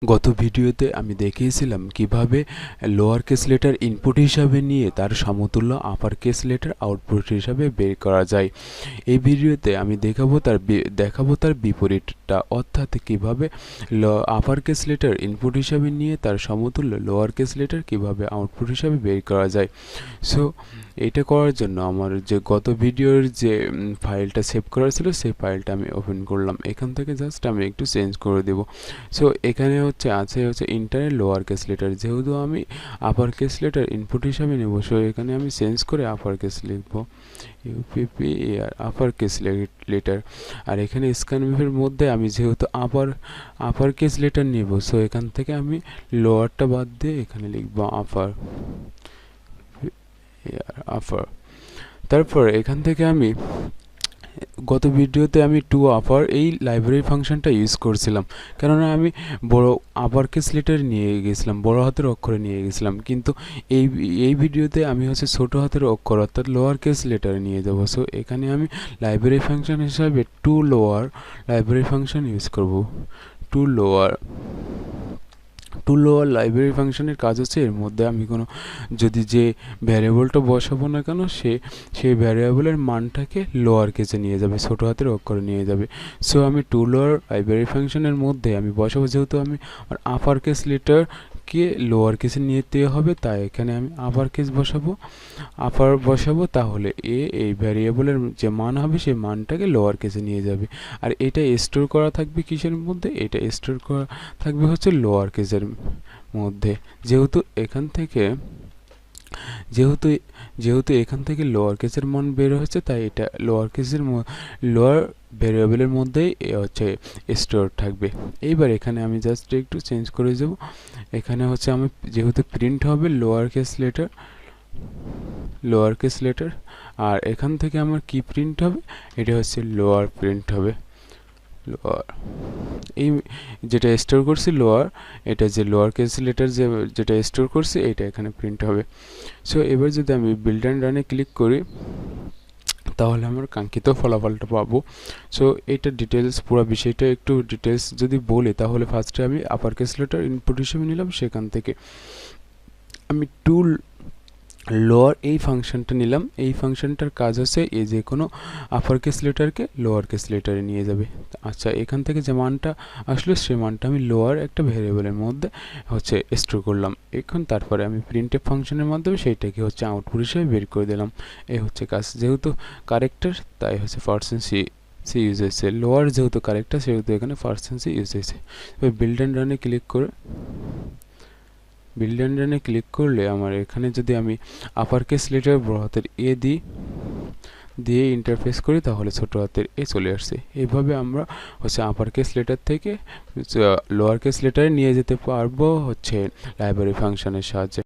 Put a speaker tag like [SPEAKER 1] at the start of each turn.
[SPEAKER 1] গত ভিডিওতে আমি দেখিয়েছিলাম কিভাবে লোয়ার কেস লেটার ইনপুট হিসাবে নিয়ে তার সমতুল্য আপার কেস লেটার আউটপুট হিসাবে বের করা যায়। এই ভিডিওতে আমি দেখাবো তার বিপরীতটা, অর্থাৎ কিভাবে আপার কেস লেটার ইনপুট হিসাবে নিয়ে তার সমতুল্য লোয়ার কেস লেটার কিভাবে আউটপুট হিসাবে বের করা যায়। সো এটা করার জন্য আমার যে গত ভিডিওর যে ফাইলটা সেভ করা ছিল সেই ফাইলটা আমি ওপেন করলাম। এখান থেকে জাস্ট আমি একটু চেঞ্জ করে দেব। সো এখানে আছে ইন্টারের লোয়ার কেস লেটার, যেহেতু আমি আপার কেস লেটার ইনপুট হিসাবে নেব, সো এখানে আমি চেঞ্জ করে আপার কেস লিখব, UPPAR আপার কেস লেটার। আর এখানে স্ক্যানভিউর মধ্যে আমি যেহেতু আপার কেস লেটার নেব, সো এখান থেকে আমি লোয়ারটা বাদ দিয়ে এখানে লিখব আপার। তারপর এখান থেকে আমি গত ভিডিওতে আমি টু আপার এই লাইব্রেরি ফাংশনটা ইউজ করছিলাম, কেননা আমি বড় আপার কেস লেটার নিয়ে গেছিলাম, বড় হাতের অক্ষরে নিয়ে গেছিলাম। কিন্তু এই ভিডিওতে আমি ছোট হাতের অক্ষর অর্থাৎ লোয়ার কেস লেটার নিয়ে যাব। সো এখানে আমি লাইব্রেরি ফাংশন হিসাবে to lower library function use করব। টু লোয়ার লাইব্রেরি ফাংশনের কাজ হচ্ছে, এর মধ্যে আমি যদি যে ভ্যারিয়েবলটা বসাবো না কেন সেই ভ্যারিয়েবলের মানটাকে লোয়ার কেসে নিয়ে যাবে, ছোটো হাতের অক্ষরে নিয়ে যাবে। সো আমি টু লোয়ার লাইব্রেরি ফাংশনের মধ্যে আমি বসাবো, যেহেতু আমি আপার কেস লেটারকে লোয়ার কেসে নিতে হবে, তাই এখানে আমি আপার বসাবো, তাহলে এই ভ্যারিয়েবলের যে মান হবে সেই মানটাকে লোয়ার কেসে নিয়ে যাবে। আর এটা স্টোর করা থাকবে কিসের মধ্যে? এটা স্টোর করা থাকবে লোয়ার কেসের মধ্যে। যেহেতু এখান থেকে লোয়ার কেসের মান বের হচ্ছে, তাই এটা লোয়ার ভ্যারিয়েবলের মধ্যেই স্টোর থাকবে। এইবার এখানে আমি জাস্ট একটু চেঞ্জ করে যাব। এখানে আমি যেহেতু প্রিন্ট হবে লোয়ার কেস লেটার, আর এখান থেকে আমার কি প্রিন্ট হবে? এটা লোয়ার প্রিন্ট হবে। লোয়ার এই যেটা স্টোর করছি লোয়ার, এটা যে লোয়ার কেস লেটার যেটা স্টোর করছি এটা এখানে প্রিন্ট হবে। সো এবার যদি আমি বিল্ড অ্যান্ড রানে ক্লিক করি, তাহলে আমার কাঙ্ক্ষিত ফলাফলটা পাবো। সো এটা ডিটেলস, পুরো বিষয়টা একটু ডিটেলস যদি বলি, তাহলে ফার্স্টে আমি আপার কেস লেটার ইনপুট হিসেবে নিলাম, সেখান থেকে আমি লোয়ার এই ফাংশনটা নিলাম। এই ফাংশনটার কাজ হচ্ছে যে কোনো আপার কেস লেটারকে লোয়ার কেস লেটারে নিয়ে যাবে। আচ্ছা, এখান থেকে যে মানটা আসলে সেই মানটা আমি লোয়ার একটা ভ্যারিয়েবলের মধ্যে স্টোর করলাম। তারপরে আমি প্রিন্টএফ ফাংশনের মাধ্যমে সেইটাকে আউটপুট হিসেবে বের করে দিলাম। এই কাজ। যেহেতু কারেক্টার, তাই %c ইউজ হয়েছে। লোয়ার যেহেতু কারেক্টার, সেহেতু এখানে %c ইউজ হয়েছে। বিল্ড অ্যান্ড রানে ক্লিক করলে আমার এখানে যদি আমি আপার কেস লেটার বড় হাতের A দিয়ে ইন্টারফেস করি, তাহলে ছোট হাতের A চলে আসছে। এইভাবে আমরা আপার কেস লেটার থেকে লোয়ার কেস লেটারে নিয়ে যেতে পারবো লাইব্রেরি ফাংশনের সাহায্যে।